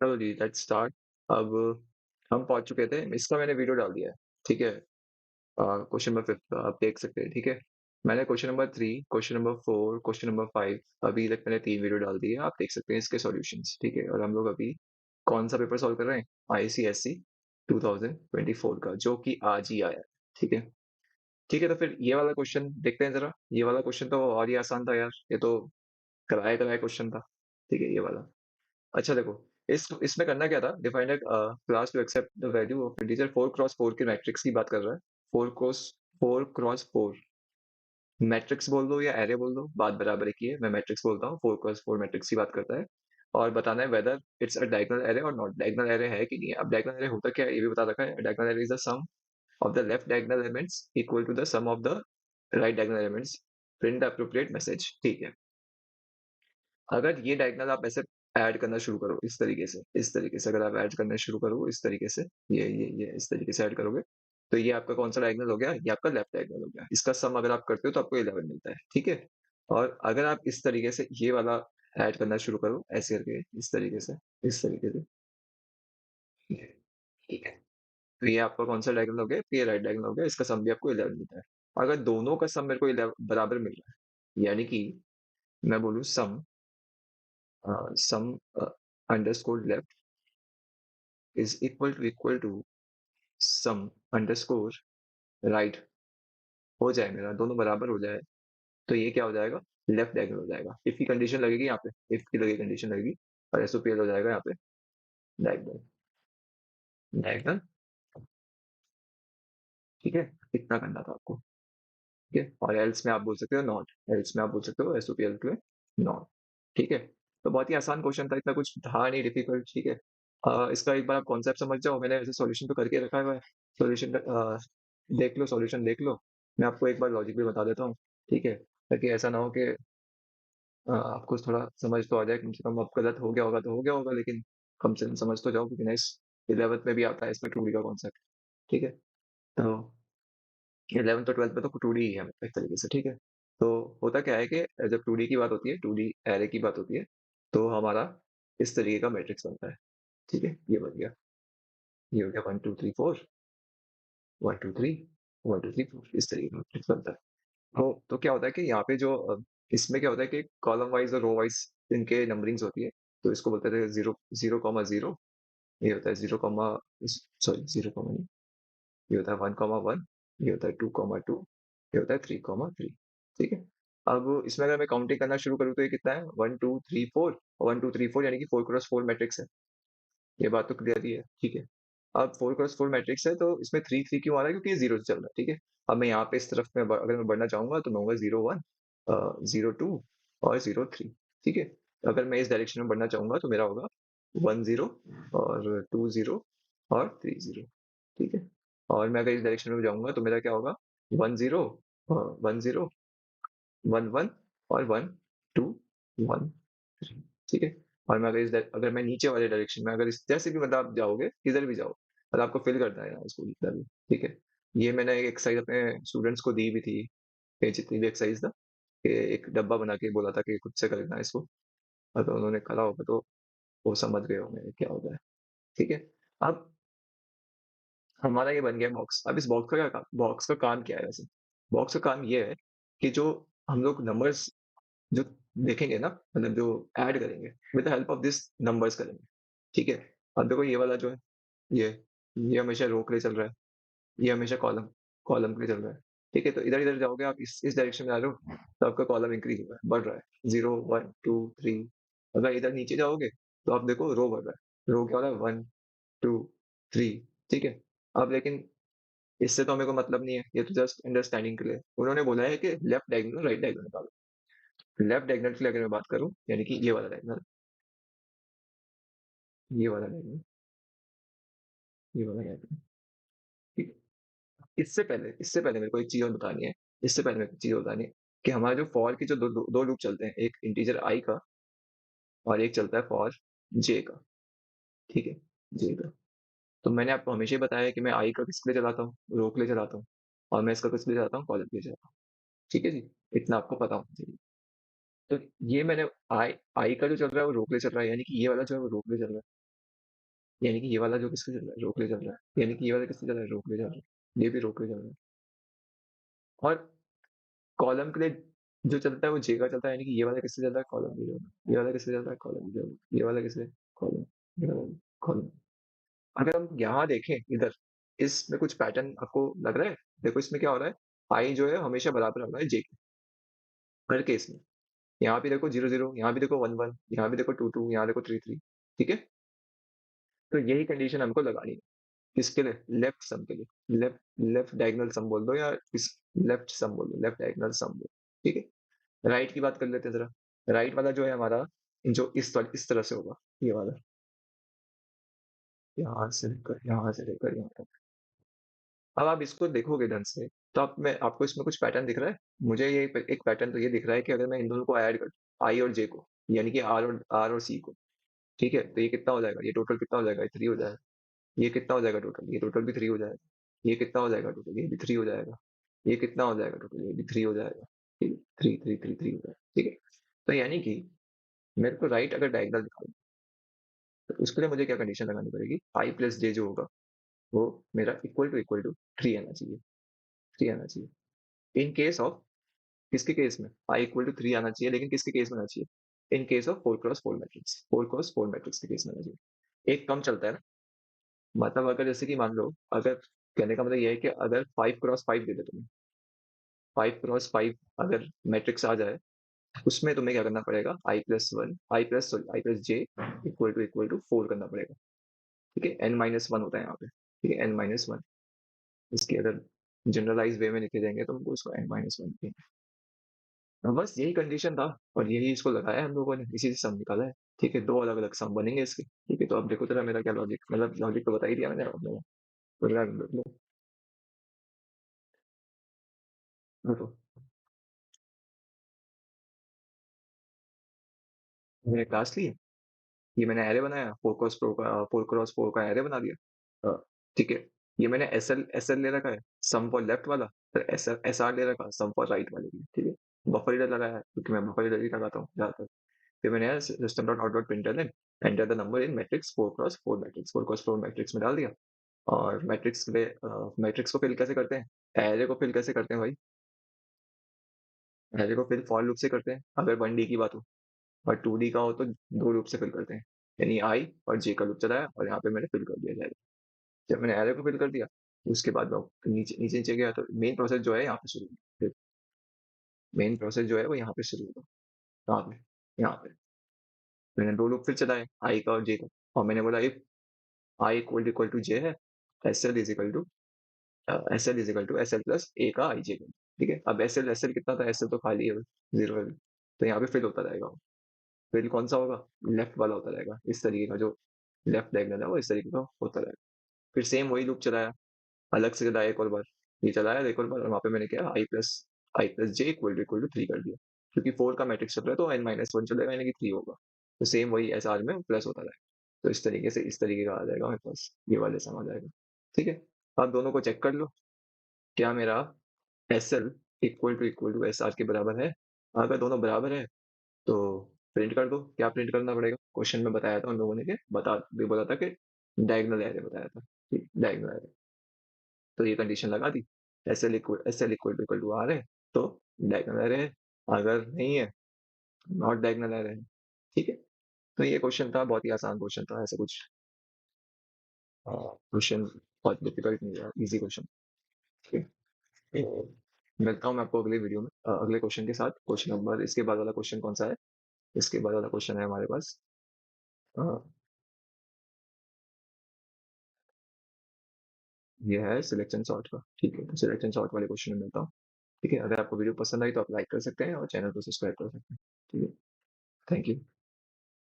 चलो जी, let's start. अब हम पहुंच चुके थे, इसका मैंने वीडियो डाल दिया है। ठीक है। क्वेश्चन नंबर 5 का आप देख सकते हैं। ठीक है। मैंने question number 3, question number 4, question number 5, अभी तक मैंने 3 वीडियो डाल दिए हैं। आप देख सकते हैं इसके सॉल्यूशंस। ठीक है। और हम लोग अभी कौन सा पेपर सॉल्व कर रहे हैं? आईसीएससी 2024 का, जो कि आज ही आया है। ठीक है। ठीक है, तो फिर ये वाला क्वेश्चन देखते हैं जरा। ये वाला क्वेश्चन तो और ही आसान था यार, ये तो कराया कराया क्वेश्चन था। ठीक है, ये वाला। अच्छा देखो, इस इसमें करना क्या था? Define a class to accept the value of integer 4 cross 4 के मैट्रिक्स की बात कर रहा है। 4 क्रॉस 4 मैट्रिक्स बोल दो या एरे बोल दो, बात बराबर एक ही है। मैं मैट्रिक्स बोलता हूँ, 4 क्रॉस 4 मैट्रिक्स की बात करता है। और बताना है whether it's a diagonal array और नॉट। डायगोनल एरे है कि नहीं है। अब डायगोनल एरे होता क्या है ये भी बता रखा है। Diagonal array is the sum of the left diagonal elements equal to the sum of the right diagonal elements. Print the appropriate message. ठीक है। अगर ये डायगोनल आप ऐसे ऐड करना शुरू करो इस तरीके से अगर आप ऐड करना शुरू करो इस तरीके से, ये इस तरीके से ऐड करोगे, तो ये आपका कौन सा डायगोनल हो गया? ये आपका लेफ्ट डायगोनल हो गया। इसका सम अगर आप करते हो तो आपको 11 मिलता है। ठीक है। और अगर आप इस तरीके से ये वाला ऐड करना शुरू करो ऐसे करके, इस तरीके से, ये, ठीक है, तो ये आपका कौन सा डायगोनल हो गया? ये राइट डायगोनल हो गया। इसका सम भी आपको 11 मिलता है। अगर दोनों का सम मेरे को 11 बराबर मिल रहा है, यानी कि मैं बोलूँ sum underscore left is equal to sum underscore right हो जाए, मेरा दोनों बराबर हो जाए, तो ये क्या हो जाएगा? लेफ्ट डायगोनल हो जाएगा। इफ की कंडीशन लगेगी यहाँ पे, इफ की लगी कंडीशन लगेगी, और एसओपीएल हो जाएगा यहाँ पे डायगोनल। डायगोनल। ठीक है। इतना करना था आपको। ठीक है। और एल्स में आप बोल सकते हो नॉट, एल्स में आप बोल सकते हो एसओपीएल के नॉट। ठीक है। तो बहुत ही आसान क्वेश्चन था, इतना कुछ था नहीं डिफिकल्ट। ठीक है। इसका एक बार आप कॉन्सेप्ट समझ जाओ। मैंने वैसे सॉल्यूशन तो करके रखा हुआ है। सॉल्यूशन देख लो, सॉल्यूशन देख लो। मैं आपको एक बार लॉजिक भी बता देता हूँ। ठीक है, ताकि ऐसा ना हो कि आपको थोड़ा समझ तो आ जाए कम से कम। अब गलत हो गया होगा तो हो गया होगा, लेकिन कम से कम समझ तो जाओ, क्योंकि नेक्स्ट 11th में भी आता है इसमें 2D का कॉन्सेप्ट। ठीक है। तो 11th और 12th में तो 2D ही है एक तरीके से। ठीक है। तो होता क्या है कि जब 2D की बात होती है, 2D एरे की बात होती है, तो हमारा इस तरीके का मैट्रिक्स बनता है। ठीक है, ये बन गया। ये हो गया 1 2 3 4, 1 2 3, 1 2 3 4, इस तरीके का मैट्रिक्स बनता है। तो क्या होता है कि यहाँ पे जो इसमें क्या होता है कि कॉलम वाइज और रो वाइज इनके नंबरिंग्स होती है। तो इसको बोलते थे 0 0,0। ये होता है 0, सॉरी 0, ये होता है 1,1। ये होता है 2,2। ये होता है 3,3। ठीक है। अब इसमें अगर मैं काउंटिंग करना शुरू करूँ तो ये कितना है? 1 2 3 4, 1 2 3 4, यानी कि 4 क्रॉस 4 मैट्रिक्स है। ये बात तो क्लियर ही है। ठीक है। अब 4 क्रॉस 4 मैट्रिक्स है, तो इसमें 3 3 क्यों आ रहा है? क्योंकि ये 0 से चल रहा है। ठीक है। अब मैं यहाँ पे इस तरफ में अगर मैं बढ़ना चाहूंगा तो मैं होगा 0 1, 0 2 और 0 3। ठीक है। अगर मैं इस डायरेक्शन में बढ़ना चाहूंगा तो मेरा होगा 1 0 और 2 0 और 3 0। ठीक है। और मैं अगर इस डायरेक्शन में जाऊंगा तो मेरा क्या होगा? 1 0, 1 0, 1 1 और 1 2 1 3। ठीक है। और मैं अगर मैं नीचे वाले डायरेक्शन में, अगर इस जैसे भी मतलब आप जाओगे, किधर भी जाओ, और आपको फिल करना है इसको जितना भी। ठीक है। ये मैंने एक एक्सरसाइज अपने स्टूडेंट्स को दी भी थी। ये जितनी भी एक्सरसाइज था, कि एक डब्बा बना के बोला था कि खुद से करना है इसको। अगर उन्होंने करा होगा तो वो समझ गए होंगे क्या होता है। ठीक है। अब हमारा ये बन गया बॉक्स। अब इस बॉक्स का काम क्या है वैसे? बॉक्स का काम ये है कि जो हम लोग नंबर्स जो देखेंगे ना, मतलब जो ऐड करेंगे, with the help of this numbers करेंगे। ठीक है। अब देखो ये वाला जो है, ये ये हमेशा रो के लिए चल रहा है, ये हमेशा कॉलम कॉलम के लिए चल रहा है। ठीक है। तो इधर इधर जाओगे आप, इस डायरेक्शन में आ रहे हो, तो आपका कॉलम इंक्रीज हो रहा है, बढ़ रहा है, 0 1 2 3। अगर इधर नीचे जाओगे तो आप देखो रो बढ़ रहा है। रो क्या हो रहा है? 1 2 3। ठीक है। अब लेकिन इससे तो हमें को मतलब नहीं है, ये तो जस्ट अंडरस्टैंडिंग के लिए उन्होंने बोला है कि लेफ्ट डायगोनल राइट डायगोनल निकालो। लेफ्ट डायगोनल की अगर मैं बात करूं, यानी कि ये वाला डायगोनल, ये वाला डायगोनल, ये वाला डायगोनल। ठीक है। इससे पहले मेरे को एक चीज और बतानी है। इससे पहले मेरे को एक चीज और बतानी है कि हमारे जो फॉर के जो दो लूप चलते हैं, एक इंटीजर आई का और एक चलता है फॉर जे का। ठीक है। जे का। तो मैंने आपको हमेशा ही बताया है कि मैं आई का किसके लिए चलाता हूँ? रो के लिए चलाता हूँ। और मैं इसका किसके लिए चलाता हूँ? कॉलम के लिए चलाता हूँ। ठीक है जी। इतना आपको पता होना चाहिए। तो ये मैंने आई आई का जो चल रहा है वो रो के लिए चल रहा है, यानी कि ये वाला जो है वो रो के लिए चल रहा है। यानी कि ये वाला जो किसके चल रहा है, रोकले चल रहा है, यानी कि ये वाला किससे चल रहा है, रोकले चल रहा है, ये भी रोकले चल रहा है। और कॉलम के लिए जो चलता है वो जे का चलता है, यानी कि ये वाला किससे चल रहा है, कॉलम की जगह, ये वाला किससे चल रहा है, कॉलम की जगह, ये वाला किससे, कॉलम, ये वाला कॉलम। अगर हम यहाँ देखें इधर, इसमें कुछ पैटर्न आपको लग रहा है? देखो इसमें क्या हो रहा है, आई जो है हमेशा बराबर हो रहा है जे के, हर केस में। यहाँ भी देखो 0 0, यहाँ भी देखो 1 1, यहाँ भी देखो 2 2, यहाँ देखो 3 3। ठीक है, तो यही कंडीशन हमको लगानी है। किसके लिए, लेफ्ट सम के लिए, लेफ्ट लेफ्ट डायगोनल सम बोल दो, या इस लेफ्ट सम बोल दो, लेफ्ट डायगोनल सम बोल। ठीक है, राइट की बात कर लेते हैं जरा। राइट वाला जो है हमारा, जो इस तरह से होगा, ये वाला, यहाँ से लेकर यहाँ से लेकर यहाँ तक। अब आप इसको देखोगे ढंग से, तो आप मैं आपको इसमें कुछ पैटर्न दिख रहा है? मुझे ये एक पैटर्न तो ये दिख रहा है कि अगर मैं इन दोनों को ऐड कर, आई और जे को, यानी कि आर और सी को, ठीक है, तो ये कितना हो जाएगा, ये टोटल कितना हो जाएगा, ये 3 हो जाएगा। ये कितना हो जाएगा टोटल, ये टोटल भी 3 हो जाएगा। ये कितना हो जाएगा टोटल, ये भी 3 हो जाएगा। ये कितना हो जाएगा टोटल, ये भी 3 हो जाएगा। ठीक है, 3 3 3 3 हो जाएगा। ठीक है, तो यानी कि मेरे को राइट अगर डायगोनल दिखाओ, तो उसके लिए मुझे क्या कंडीशन लगानी पड़ेगी, आई प्लस जे जो होगा, वो मेरा इक्वल टू 3 आना चाहिए, 3 आना चाहिए। इन केस ऑफ, किसके केस में, आई इक्वल टू 3 आना चाहिए, लेकिन किसके केस में आना चाहिए, in case of 4 cross 4 matrix, 4 cross 4 matrix के केस में आना चाहिए। एक कम चलता है ना, मतलब अगर जैसे कि मान लो, अगर, कहने का मतलब ये है कि अगर 5 क्रॉस 5 दे दे तुम्हें, 5 क्रॉस 5 अगर मैट्रिक्स आ जाए, उसमें तुम्हें क्या करना पड़ेगा, i plus 1, i plus j equal to 4 करना पड़ेगा। ठीक है, n-1 होता है यहाँ पे। ठीक है, n-1, इसकी अगर जनरलाइज वे में लिखे जाएंगे तो हमको उसको n-1 लिखेंगे। बस यही कंडीशन था, और यही इसको लगाया है हम लोगों ने, इसी से सम निकाला है। ठीक है, दो अलग अलग सम बनेंगे इसके। ठीक है, तो अब देखो जरा मेरा क्या लॉजिक, मतलब लॉजिक तो बता ही दिया मैंने आप लोगों को। देखो, मैंने क्लास ली, ये मैंने एरे बनाया, 4 क्रॉस 4 का एरे बना दिया। हाँ, ठीक है, ये मैंने एस एल ले रखा है, सम फॉर लेफ्ट वाला, फिर एस आर ले रखा है, सम फॉर राइट वाले की। ठीक है, बफर रीडर लगाया है, क्योंकि मैं बफर रीडर ही लगाता हूँ ज्यादातर। फिर मैंने system dot out dot println enter the number in matrix 4 cross 4 matrix, 4 cross 4 matrix में डाल दिया। और मैट्रिक्स को फिल कैसे करते हैं, एरे को फिल कैसे करते हैं भाई, एरे को फिल फॉर लूप से करते हैं अगर 1D की बात हो, और 2D का हो तो दो लूप से फिल करते हैं। यानी आई और जे का लूप चलाया, और यहाँ पे मैंने फिल कर दिया। जब मैंने एरे को फिल कर दिया, उसके बाद मैं नीचे नीचे नीचे गया, तो मेन प्रोसेस जो है यहाँ पे शुरू हुई। मेन प्रोसेस जो है वो यहाँ पे शुरू होगा, कहाँ पे, यहाँ पे। मैंने दो लूप फिर चलाए, आई का और जे का, और मैंने बोला if i equal to j है, s l is equal to s l plus a का आई जे का। ठीक है, अब एस एल कितना था, एस एल तो खाली है, 0 है, तो यहाँ पे फिल होता रहेगा। फिल कौन सा होगा, लेफ्ट वाला होता रहेगा, इस तरीके का जो लेफ्ट डायगोनल है वो इस तरीके का होता रहेगा। फिर सेम वही लूप चलाया, अलग से चलाया एक और बार, ये चलाया एक और बार, और वहाँ पे मैंने क्या, आई प्लस जे इक्वल टू 3 कर दिया, क्योंकि 4 का मैट्रिक्स चल रहा है तो n-1 चलेगा, यानी कि 3 होगा। तो सेम वही एस आर में प्लस होता रहेगा। तो इस तरीके से, इस तरीके का आ जाएगा मेरे पास, ये वाले सम आ जाएगा। ठीक है, आप दोनों को चेक कर लो, क्या मेरा S L equal to S R के बराबर है। अगर दोनों बराबर है तो प्रिंट कर दो, क्या प्रिंट करना पड़ेगा, क्वेश्चन में बताया था उन लोगों ने, के बता भी बोला था कि डायगोनल एरे बताया था। ठीक, डायगोनल एरे, तो ये कंडीशन लगा दी, s L equal to r है तो डायगोनल एरे है, अगर नहीं है, नॉट डायगोनल एरे है। ठीक है, तो ये क्वेश्चन था, बहुत ही आसान क्वेश्चन था, ऐसा कुछ क्वेश्चन बहुत डिफिकल्ट नहीं है, इजी क्वेश्चन। ठीक है, तो मिलता हूँ मैं आपको अगले वीडियो में, अगले क्वेश्चन के साथ। क्वेश्चन नंबर, इसके बाद वाला क्वेश्चन कौन सा है, इसके बाद वाला क्वेश्चन है हमारे पास, अ, ये है सिलेक्शन सॉर्ट का। ठीक है, तो सिलेक्शन सॉर्ट वाले क्वेश्चन में मिलता हूँ। ठीक है, अगर आपको वीडियो पसंद आई तो आप लाइक कर सकते हैं, और चैनल को सब्सक्राइब कर सकते हैं। ठीक है, थैंक यू।